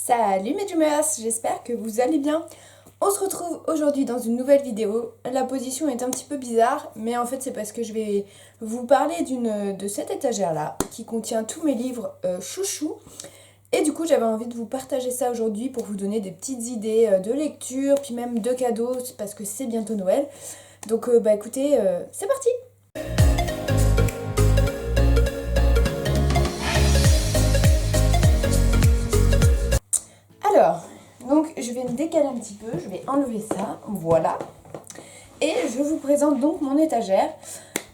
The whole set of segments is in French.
Salut mes dreamers, j'espère que vous allez bien. On se retrouve aujourd'hui dans une nouvelle vidéo. La position est un petit peu bizarre, mais en fait c'est parce que je vais vous parler de cette étagère là qui contient tous mes livres chouchou. Et du coup j'avais envie de vous partager ça aujourd'hui pour vous donner des petites idées de lecture, puis même de cadeaux parce que c'est bientôt Noël. Donc écoutez, c'est parti! Alors, donc je vais me décaler un petit peu, je vais enlever ça, voilà. Et je vous présente donc mon étagère.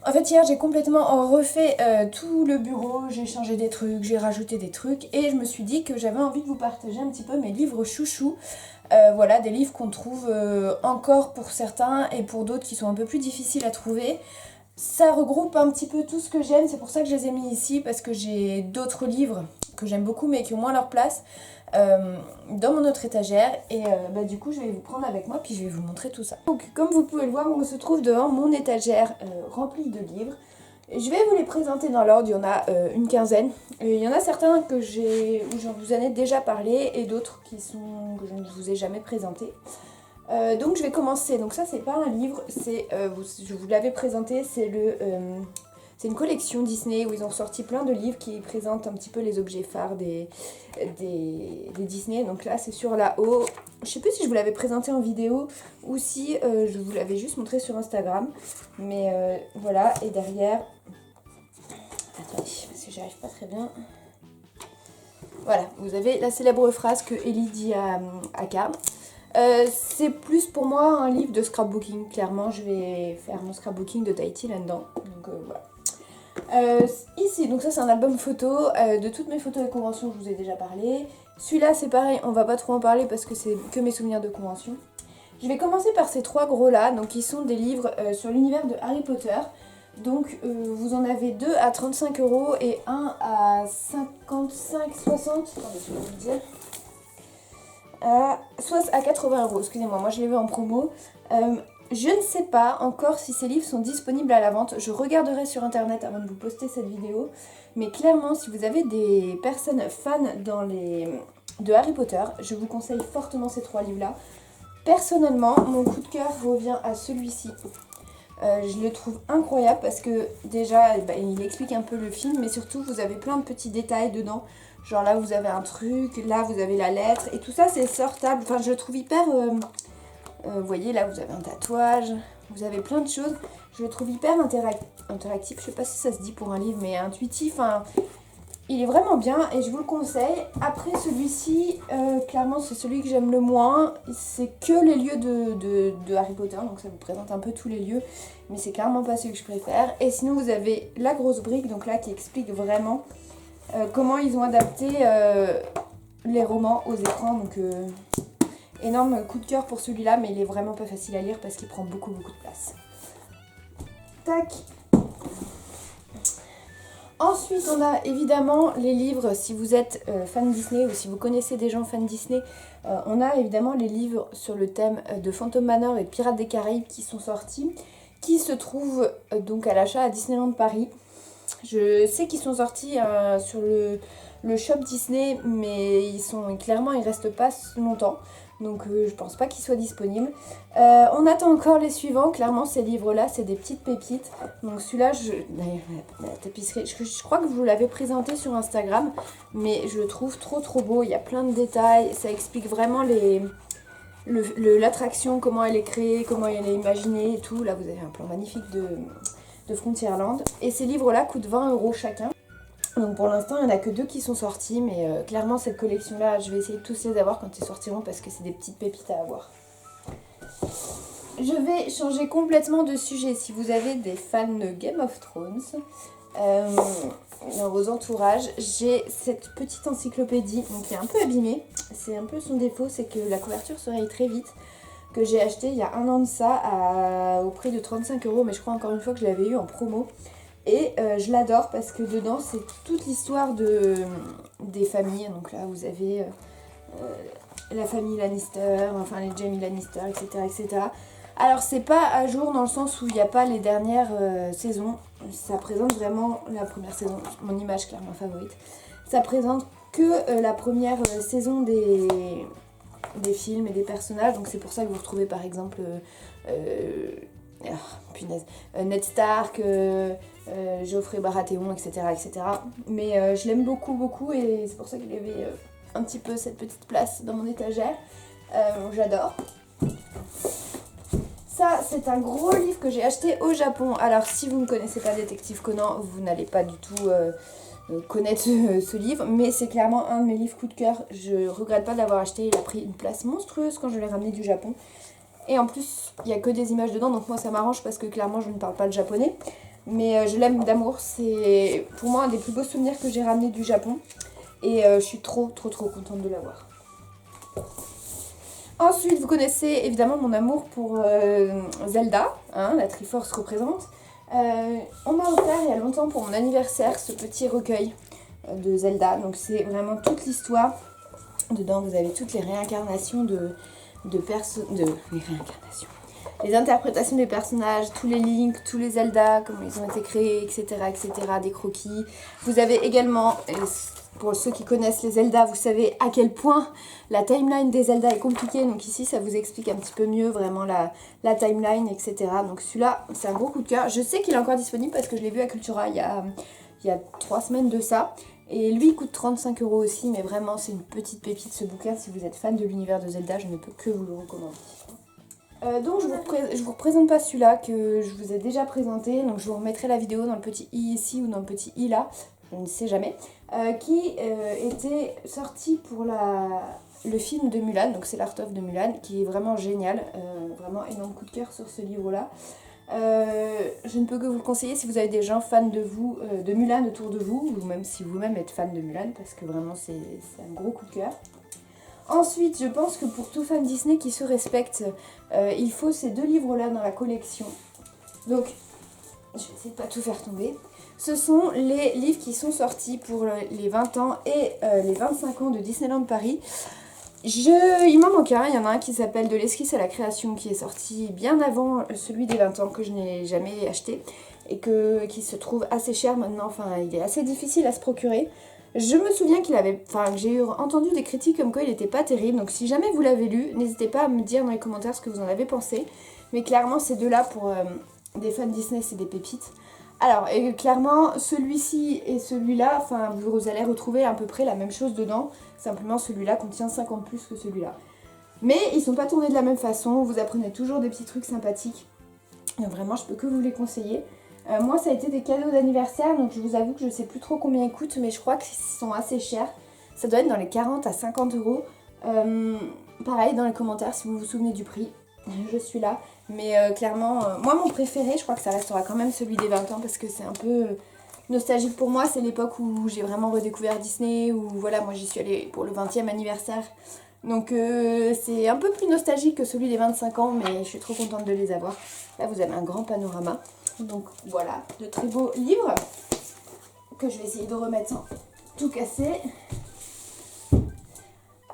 En fait hier j'ai complètement refait tout le bureau, j'ai changé des trucs, j'ai rajouté des trucs et je me suis dit que j'avais envie de vous partager un petit peu mes livres chouchous. Voilà, des livres qu'on trouve encore pour certains et pour d'autres qui sont un peu plus difficiles à trouver. Ça regroupe un petit peu tout ce que j'aime, c'est pour ça que je les ai mis ici parce que j'ai d'autres livres que j'aime beaucoup mais qui ont moins leur place dans mon autre étagère et du coup je vais vous prendre avec moi puis je vais vous montrer tout ça. Donc comme vous pouvez le voir, on se trouve devant mon étagère remplie de livres. Je vais vous les présenter dans l'ordre, il y en a une quinzaine. Et il y en a certains où je vous en ai déjà parlé et d'autres que je ne vous ai jamais présentés. Donc je vais commencer. Donc ça c'est pas un livre, je vous l'avais présenté, c'est une collection Disney où ils ont sorti plein de livres qui présentent un petit peu les objets phares des Disney. Donc là c'est sur la haut. Je sais plus si je vous l'avais présenté en vidéo ou si je vous l'avais juste montré sur Instagram. Mais voilà, et derrière... Attendez, parce que j'y arrive pas très bien. Voilà, vous avez la célèbre phrase que Ellie dit à Carl. C'est plus pour moi un livre de scrapbooking. Clairement, je vais faire mon scrapbooking de Tahiti là-dedans. Donc voilà. Ici, donc ça c'est un album photo. De toutes mes photos de convention, je vous ai déjà parlé. Celui-là, c'est pareil, on va pas trop en parler parce que c'est que mes souvenirs de convention. Je vais commencer par ces trois gros-là, donc qui sont des livres sur l'univers de Harry Potter. Donc vous en avez deux à 35 € et un à 55, 60. Attendez, je vais vous le dire. Soit à 80 €, excusez-moi, moi je l'ai vu en promo. Je ne sais pas encore si ces livres sont disponibles à la vente. Je regarderai sur internet avant de vous poster cette vidéo. Mais clairement, si vous avez des personnes fans de Harry Potter, je vous conseille fortement ces trois livres-là. Personnellement, mon coup de cœur revient à celui-ci. Je le trouve incroyable parce que déjà, il explique un peu le film, mais surtout, vous avez plein de petits détails dedans. Genre là, vous avez un truc, là, vous avez la lettre, et tout ça, c'est sortable. Enfin, je le trouve hyper... vous voyez, là, vous avez un tatouage, vous avez plein de choses. Je le trouve hyper interactif. Je sais pas si ça se dit pour un livre, mais intuitif. Hein. Il est vraiment bien et je vous le conseille. Après celui-ci, clairement c'est celui que j'aime le moins. C'est que les lieux de Harry Potter, donc ça vous présente un peu tous les lieux. Mais c'est clairement pas celui que je préfère. Et sinon vous avez la grosse brique, donc là qui explique vraiment comment ils ont adapté les romans aux écrans. Donc énorme coup de cœur pour celui-là, mais il est vraiment pas facile à lire parce qu'il prend beaucoup de place. Tac. Ensuite, on a évidemment les livres, si vous êtes fan Disney ou si vous connaissez des gens fans Disney, on a évidemment les livres sur le thème de Phantom Manor et de Pirates des Caraïbes qui sont sortis, qui se trouvent donc à l'achat à Disneyland Paris. Je sais qu'ils sont sortis sur le shop Disney, mais clairement ils restent pas longtemps. Donc je pense pas qu'ils soient disponibles. On attend encore les suivants. Clairement ces livres-là, c'est des petites pépites. Donc celui-là, la tapisserie, je crois que je vous l'avais présenté sur Instagram. Mais je le trouve trop beau. Il y a plein de détails. Ça explique vraiment l'attraction, comment elle est créée, comment elle est imaginée et tout. Là vous avez un plan magnifique de Frontierland. Et ces livres-là coûtent 20 € chacun. Donc pour l'instant, il n'y en a que deux qui sont sortis, mais clairement cette collection-là, je vais essayer de tous les avoir quand ils sortiront parce que c'est des petites pépites à avoir. Je vais changer complètement de sujet. Si vous avez des fans de Game of Thrones dans vos entourages, j'ai cette petite encyclopédie qui est un peu abîmée. C'est un peu son défaut, c'est que la couverture se raye très vite. Que j'ai acheté il y a un an de ça au prix de 35 €, mais je crois encore une fois que je l'avais eu en promo. Et je l'adore parce que dedans c'est toute l'histoire des familles. Donc là vous avez la famille Lannister, enfin les Jaime Lannister, etc. Alors c'est pas à jour dans le sens où il n'y a pas les dernières saisons. Ça présente vraiment la première saison, mon image clairement favorite. Ça présente que la première saison des films et des personnages. Donc c'est pour ça que vous retrouvez par exemple Ned Stark, Geoffrey Baratheon, etc. etc. Mais je l'aime beaucoup beaucoup et c'est pour ça qu'il y avait un petit peu cette petite place dans mon étagère. J'adore. Ça, c'est un gros livre que j'ai acheté au Japon. Alors, si vous ne connaissez pas Détective Conan, vous n'allez pas du tout connaître ce livre. Mais c'est clairement un de mes livres coup de cœur. Je regrette pas de l'avoir acheté. Il a pris une place monstrueuse quand je l'ai ramené du Japon. Et en plus, il n'y a que des images dedans. Donc moi, ça m'arrange parce que clairement, je ne parle pas le japonais. Mais je l'aime d'amour. C'est pour moi un des plus beaux souvenirs que j'ai ramené du Japon. Et je suis trop contente de l'avoir. Ensuite, vous connaissez évidemment mon amour pour Zelda, hein, la Triforce représente. On m'a offert il y a longtemps pour mon anniversaire ce petit recueil de Zelda. Donc c'est vraiment toute l'histoire. Dedans, vous avez toutes les réincarnations les réincarnations. Les interprétations des personnages, tous les Link, tous les Zelda, comment ils ont été créés, etc. etc. des croquis. Vous avez également... Pour ceux qui connaissent les Zelda, vous savez à quel point la timeline des Zelda est compliquée. Donc ici, ça vous explique un petit peu mieux vraiment la timeline, etc. Donc celui-là, c'est un gros coup de cœur. Je sais qu'il est encore disponible parce que je l'ai vu à Cultura il y a 3 semaines de ça. Et lui, il coûte 35 € aussi. Mais vraiment, c'est une petite pépite ce bouquin. Si vous êtes fan de l'univers de Zelda, je ne peux que vous le recommander. Donc je vous représente pas celui-là que je vous ai déjà présenté. Donc je vous remettrai la vidéo dans le petit i ici ou dans le petit i là. Je ne sais jamais, qui était sorti pour le film de Mulan, donc c'est l'Art of de Mulan, qui est vraiment génial, vraiment énorme coup de cœur sur ce livre-là. Je ne peux que vous le conseiller si vous avez des gens fans de Mulan autour de vous, ou même si vous-même êtes fan de Mulan, parce que vraiment c'est un gros coup de cœur. Ensuite, je pense que pour tout fan Disney qui se respecte, il faut ces 2 livres-là dans la collection. Donc, je vais essayer de pas tout faire tomber. Ce sont les livres qui sont sortis pour les 20 ans et les 25 ans de Disneyland Paris. Il m'en manque un, il y en a un qui s'appelle De l'esquisse à la création qui est sorti bien avant celui des 20 ans que je n'ai jamais acheté et qui se trouve assez cher maintenant, enfin il est assez difficile à se procurer. Je me souviens que j'ai entendu des critiques comme quoi il n'était pas terrible, donc si jamais vous l'avez lu, n'hésitez pas à me dire dans les commentaires ce que vous en avez pensé. Mais clairement ces deux-là pour des fans Disney c'est des pépites. Alors, clairement, celui-ci et celui-là, enfin, vous allez retrouver à peu près la même chose dedans. Simplement, celui-là contient 50 plus que celui-là. Mais ils sont pas tournés de la même façon. Vous apprenez toujours des petits trucs sympathiques. Vraiment, je peux que vous les conseiller. Moi, ça a été des cadeaux d'anniversaire. Donc, je vous avoue que je sais plus trop combien ils coûtent. Mais je crois qu'ils sont assez chers. Ça doit être dans les 40 à 50 €. Pareil, dans les commentaires, si vous vous souvenez du prix. Je suis là. Mais clairement, moi mon préféré, je crois que ça restera quand même celui des 20 ans parce que c'est un peu nostalgique pour moi. C'est l'époque où j'ai vraiment redécouvert Disney, où voilà, moi j'y suis allée pour le 20e anniversaire. Donc c'est un peu plus nostalgique que celui des 25 ans, mais je suis trop contente de les avoir. Là vous avez un grand panorama. Donc voilà, de très beaux livres que je vais essayer de remettre sans tout casser.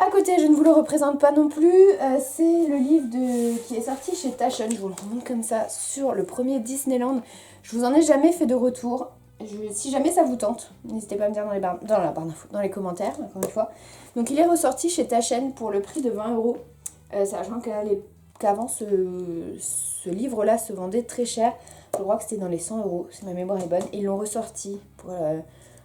À côté, je ne vous le représente pas non plus, c'est le livre qui est sorti chez Taschen, je vous le remonte comme ça, sur le premier Disneyland. Je vous en ai jamais fait de retour, si jamais ça vous tente, n'hésitez pas à me dire dans les commentaires, encore une fois. Donc il est ressorti chez Taschen pour le prix de 20 €, sachant qu'avant ce livre-là se vendait très cher, je crois que c'était dans les 100 €, si ma mémoire est bonne, et ils l'ont ressorti pour...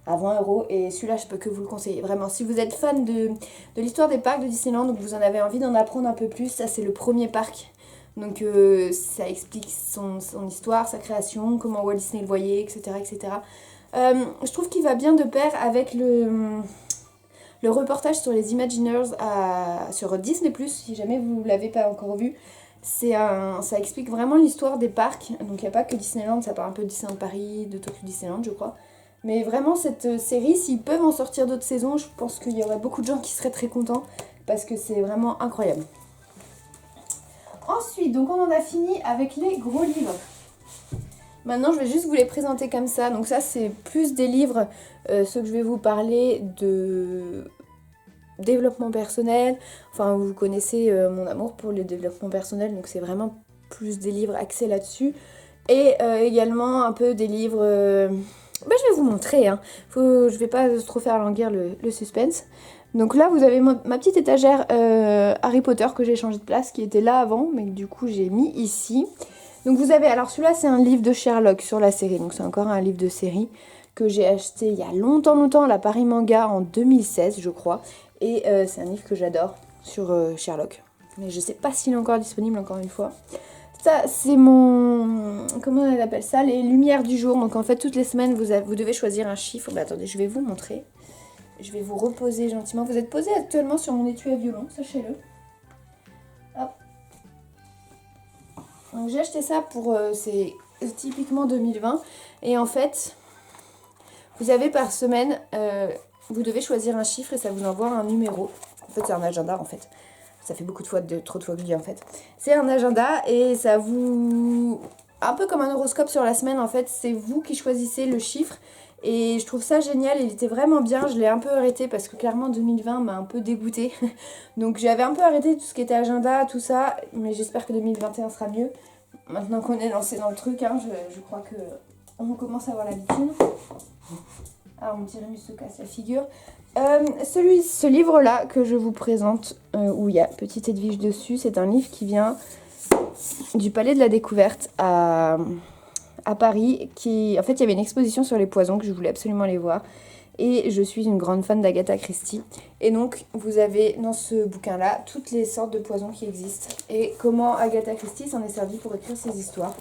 à 20 € et celui-là je peux que vous le conseiller vraiment si vous êtes fan de l'histoire des parcs de Disneyland, donc vous en avez envie d'en apprendre un peu plus. Ça c'est le premier parc, donc ça explique son histoire, sa création, comment Walt Disney le voyait, etc. etc. Je trouve qu'il va bien de pair avec le reportage sur les Imagineers sur Disney+, si jamais vous ne l'avez pas encore vu. Ça explique vraiment l'histoire des parcs, donc il n'y a pas que Disneyland, ça parle un peu de Disneyland Paris, de Tokyo Disneyland je crois. Mais vraiment cette série, s'ils peuvent en sortir d'autres saisons, je pense qu'il y aurait beaucoup de gens qui seraient très contents parce que c'est vraiment incroyable. Ensuite, donc on en a fini avec les gros livres. Maintenant, je vais juste vous les présenter comme ça. Donc ça, c'est plus des livres, ceux que je vais vous parler de développement personnel. Enfin, vous connaissez mon amour pour le développement personnel, donc c'est vraiment plus des livres axés là-dessus. Et également un peu des livres... Bah, je vais vous montrer, hein. Je vais pas trop faire languir le suspense. Donc là, vous avez ma petite étagère Harry Potter que j'ai changé de place, qui était là avant, mais que du coup j'ai mis ici. Donc vous avez, alors celui-là c'est un livre de Sherlock sur la série, donc c'est encore un livre de série que j'ai acheté il y a longtemps à la Paris Manga en 2016 je crois. Et c'est un livre que j'adore sur Sherlock. Mais je sais pas s'il est encore disponible encore une fois. Ça c'est mon... comment on appelle ça? Les lumières du jour. Donc en fait toutes les semaines vous devez choisir un chiffre. Bah attendez, je vais vous montrer. Je vais vous reposer gentiment. Vous êtes posé actuellement sur mon étui à violon, sachez-le. Hop. Donc j'ai acheté ça pour... c'est typiquement 2020. Et en fait, vous avez par semaine... vous devez choisir un chiffre et ça vous envoie un numéro. En fait, c'est un agenda en fait. Ça fait beaucoup de fois, trop de fois que je dis en fait. C'est un agenda et ça vous... un peu comme un horoscope sur la semaine en fait. C'est vous qui choisissez le chiffre. Et je trouve ça génial, il était vraiment bien, je l'ai un peu arrêté parce que clairement 2020 m'a un peu dégoûtée. Donc j'avais un peu arrêté tout ce qui était agenda, tout ça, mais j'espère que 2021 sera mieux. Maintenant qu'on est lancé dans le truc, hein, je crois que on commence à avoir l'habitude. Ah, mon petit Rémus se casse la figure. Ce livre-là que je vous présente, où il y a Petite Edwige dessus, c'est un livre qui vient du Palais de la Découverte à Paris. En fait, il y avait une exposition sur les poisons que je voulais absolument aller voir. Et je suis une grande fan d'Agatha Christie. Et donc, vous avez dans ce bouquin-là toutes les sortes de poisons qui existent. Et comment Agatha Christie s'en est servie pour écrire ses histoires.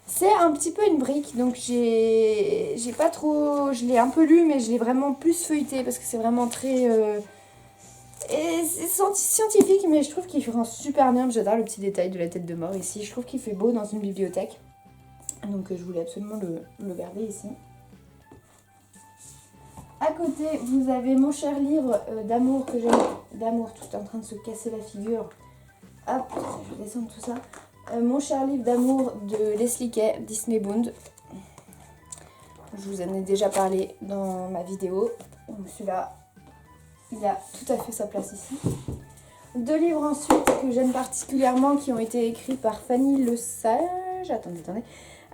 C'est un petit peu une brique, donc j'ai pas trop... Je l'ai un peu lu, mais je l'ai vraiment plus feuilleté parce que c'est vraiment très... Et c'est scientifique, mais je trouve qu'il rend super bien. J'adore le petit détail de la tête de mort ici. Je trouve qu'il fait beau dans une bibliothèque. Donc je voulais absolument le garder ici. À côté, vous avez mon cher livre d'amour que j'aime. D'amour, tout est en train de se casser la figure. Hop, je vais descendre tout ça. Mon cher livre d'amour de Leslie Kay, Disney Bound. Je vous en ai déjà parlé dans ma vidéo. Celui-là, il a tout à fait sa place ici. Deux livres ensuite que j'aime particulièrement qui ont été écrits par Fanny Lesage. Attendez.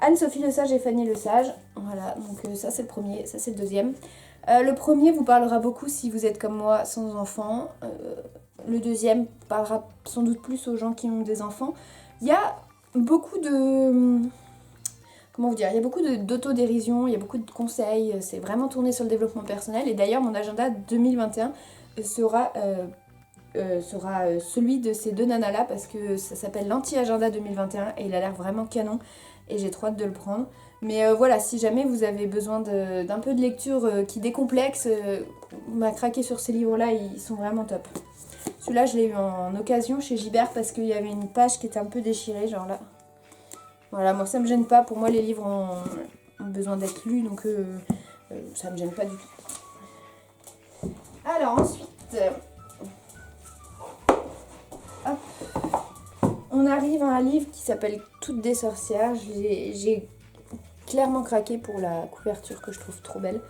Anne-Sophie Lesage et Fanny Lesage. Voilà, donc ça c'est le premier, ça c'est le deuxième. Le premier vous parlera beaucoup si vous êtes comme moi sans enfants. Le deuxième parlera sans doute plus aux gens qui ont des enfants. Il y a beaucoup de... comment vous dire, il y a beaucoup d'autodérision, il y a beaucoup de conseils, c'est vraiment tourné sur le développement personnel. Et d'ailleurs, mon agenda 2021 sera celui de ces deux nanas-là parce que ça s'appelle l'anti-agenda 2021 et il a l'air vraiment canon et j'ai trop hâte de le prendre. Mais voilà, si jamais vous avez besoin d'un peu de lecture qui décomplexe, craquez sur ces livres-là, ils sont vraiment top. Celui-là, je l'ai eu en occasion chez Gibert parce qu'il y avait une page qui était un peu déchirée, genre là. Voilà, moi ça me gêne pas, pour moi les livres ont besoin d'être lus, donc ça me gêne pas du tout. Alors ensuite, hop, on arrive à un livre qui s'appelle Toutes des sorcières. J'ai clairement craqué pour la couverture que je trouve trop belle.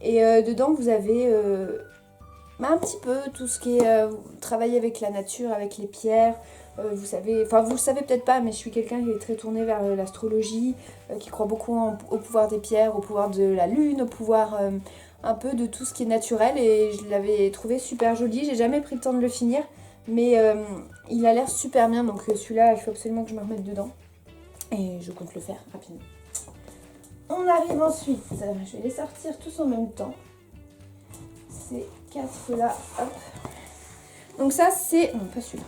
Et dedans vous avez un petit peu tout ce qui est travailler avec la nature, avec les pierres. Vous savez, enfin vous le savez peut-être pas, mais je suis quelqu'un qui est très tourné vers l'astrologie, qui croit beaucoup au pouvoir des pierres, au pouvoir de la lune, au pouvoir un peu de tout ce qui est naturel, et je l'avais trouvé super joli. J'ai jamais pris le temps de le finir, mais il a l'air super bien, donc celui-là, il faut absolument que je me remette dedans, et je compte le faire rapidement. On arrive ensuite, je vais les sortir tous en même temps, ces quatre là, hop. Donc ça c'est, non pas celui-là.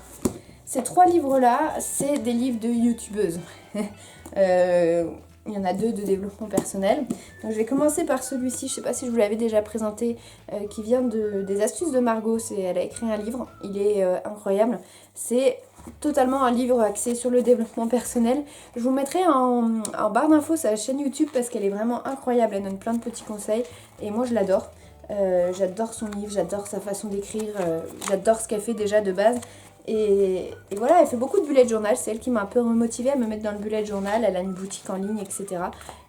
Ces trois livres-là, c'est des livres de youtubeuses. Il y en a deux de développement personnel. Donc je vais commencer par celui-ci, je ne sais pas si je vous l'avais déjà présenté, qui vient des astuces de Margot. Elle a écrit un livre, il est incroyable. C'est totalement un livre axé sur le développement personnel. Je vous mettrai en barre d'infos sa chaîne YouTube parce qu'elle est vraiment incroyable. Elle donne plein de petits conseils et moi je l'adore. J'adore son livre, j'adore sa façon d'écrire, j'adore ce qu'elle fait déjà de base. Et voilà, elle fait beaucoup de bullet journal, c'est elle qui m'a un peu remotivée à me mettre dans le bullet journal, elle a une boutique en ligne, etc.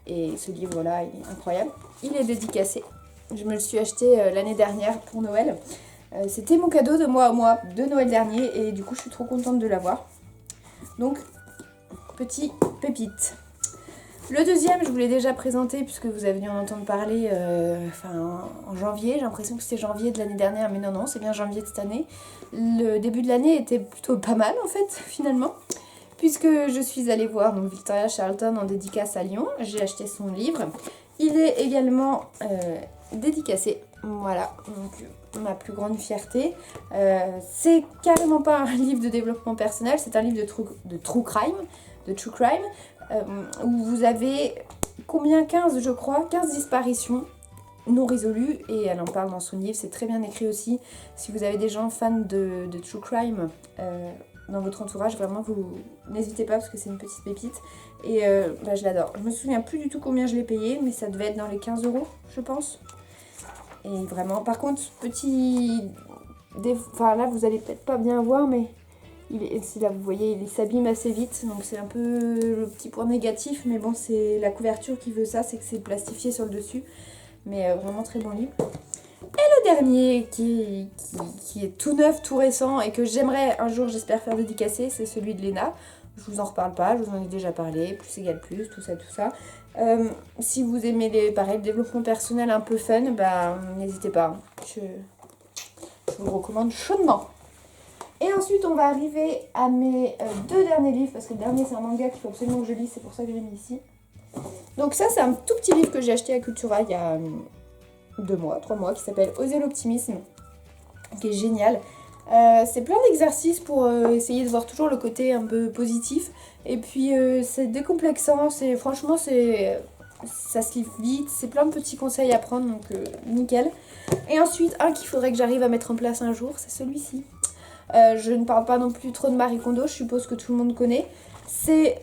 Et ce livre-là, il est incroyable. Il est dédicacé, je me le suis acheté l'année dernière pour Noël. C'était mon cadeau de moi à moi de Noël dernier et du coup je suis trop contente de l'avoir. Donc, petit pépite. Le deuxième, je vous l'ai déjà présenté puisque vous avez dû en entendre parler en janvier. J'ai l'impression que c'était janvier de l'année dernière, mais non, c'est bien janvier de cette année. Le début de l'année était plutôt pas mal en fait, finalement. Puisque je suis allée voir donc, Victoria Charlton en dédicace à Lyon. J'ai acheté son livre. Il est également dédicacé. Voilà, donc ma plus grande fierté. C'est carrément pas un livre de développement personnel, c'est un livre de true crime, où vous avez combien 15 je crois, 15 disparitions non résolues, et elle en parle dans son livre, c'est très bien écrit aussi. Si vous avez des gens fans de true crime dans votre entourage, vraiment vous n'hésitez pas parce que c'est une petite pépite, et je l'adore. Je me souviens plus du tout combien je l'ai payé, mais ça devait être dans les 15 € je pense. Et vraiment, par contre, là vous allez peut-être pas bien voir, mais si là vous voyez, il s'abîme assez vite, donc c'est un peu le petit point négatif, mais bon, c'est la couverture qui veut ça, c'est que c'est plastifié sur le dessus, mais vraiment très bon livre. Et le dernier qui est tout neuf, tout récent, et que j'aimerais un jour, j'espère, faire dédicacer, c'est celui de Léna. Je vous en reparle pas, je vous en ai déjà parlé, plus égale plus, tout ça. Si vous aimez le développement personnel un peu fun, n'hésitez pas, je vous le recommande chaudement. Et ensuite, on va arriver à mes deux derniers livres, parce que le dernier, c'est un manga qu'il faut absolument que je lise, c'est pour ça que je l'ai mis ici. Donc ça, c'est un tout petit livre que j'ai acheté à Cultura il y a 3 mois, qui s'appelle Oser l'optimisme, qui est génial. C'est plein d'exercices pour essayer de voir toujours le côté un peu positif. Et puis, c'est décomplexant, franchement, ça se lit vite, c'est plein de petits conseils à prendre, donc nickel. Et ensuite, un qu'il faudrait que j'arrive à mettre en place un jour, c'est celui-ci. Je ne parle pas non plus trop de Marie Kondo, je suppose que tout le monde connaît. C'est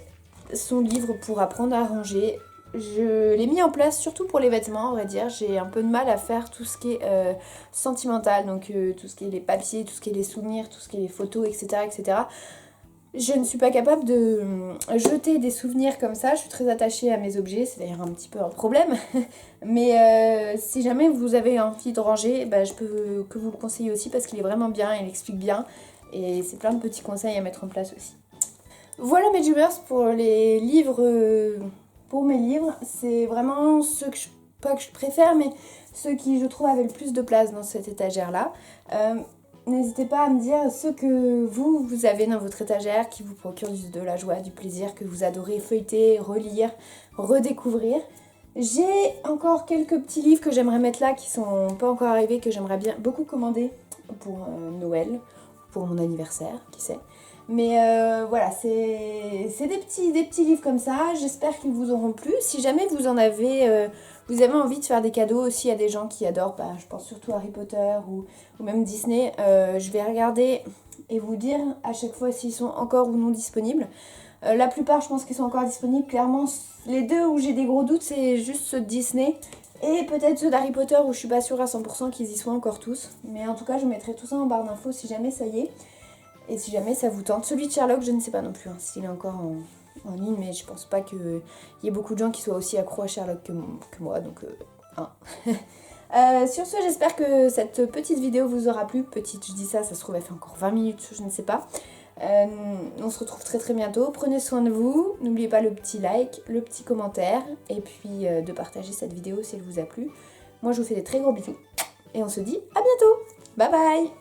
son livre pour apprendre à ranger. Je l'ai mis en place surtout pour les vêtements, à vrai dire. J'ai un peu de mal à faire tout ce qui est sentimental, donc tout ce qui est les papiers, tout ce qui est les souvenirs, tout ce qui est les photos, etc. Je ne suis pas capable de jeter des souvenirs comme ça, je suis très attachée à mes objets, c'est d'ailleurs un petit peu un problème. Mais si jamais vous avez envie de ranger, je peux que vous le conseiller aussi parce qu'il est vraiment bien, il explique bien. Et c'est plein de petits conseils à mettre en place aussi. Voilà mes dreamers pour les livres, pour mes livres. C'est vraiment ceux pas que je préfère, mais ceux qui je trouve avaient le plus de place dans cette étagère-là. N'hésitez pas à me dire ce que vous avez dans votre étagère qui vous procure de la joie, du plaisir, que vous adorez feuilleter, relire, redécouvrir. J'ai encore quelques petits livres que j'aimerais mettre là qui sont pas encore arrivés, que j'aimerais bien beaucoup commander pour Noël, pour mon anniversaire, qui sait. Mais voilà, c'est des petits livres comme ça, j'espère qu'ils vous auront plu. Si jamais vous avez envie de faire des cadeaux aussi à des gens qui adorent, je pense surtout Harry Potter ou même Disney, je vais regarder et vous dire à chaque fois s'ils sont encore ou non disponibles. La plupart, je pense qu'ils sont encore disponibles. Clairement, les deux où j'ai des gros doutes, c'est juste ceux de Disney et peut-être ceux d'Harry Potter où je suis pas sûre à 100% qu'ils y soient encore tous. Mais en tout cas, je mettrai tout ça en barre d'infos si jamais ça y est. Et si jamais ça vous tente. Celui de Sherlock, je ne sais pas non plus s'il est encore en ligne, mais je pense pas qu'il y ait beaucoup de gens qui soient aussi accros à Sherlock que moi, donc sur ce, j'espère que cette petite vidéo vous aura plu. Petite, je dis ça se trouve elle fait encore 20 minutes, je ne sais pas. On se retrouve très très bientôt. Prenez soin de vous. N'oubliez pas le petit like, le petit commentaire, et puis de partager cette vidéo si elle vous a plu. Moi, je vous fais des très gros bisous, et on se dit à bientôt. Bye bye.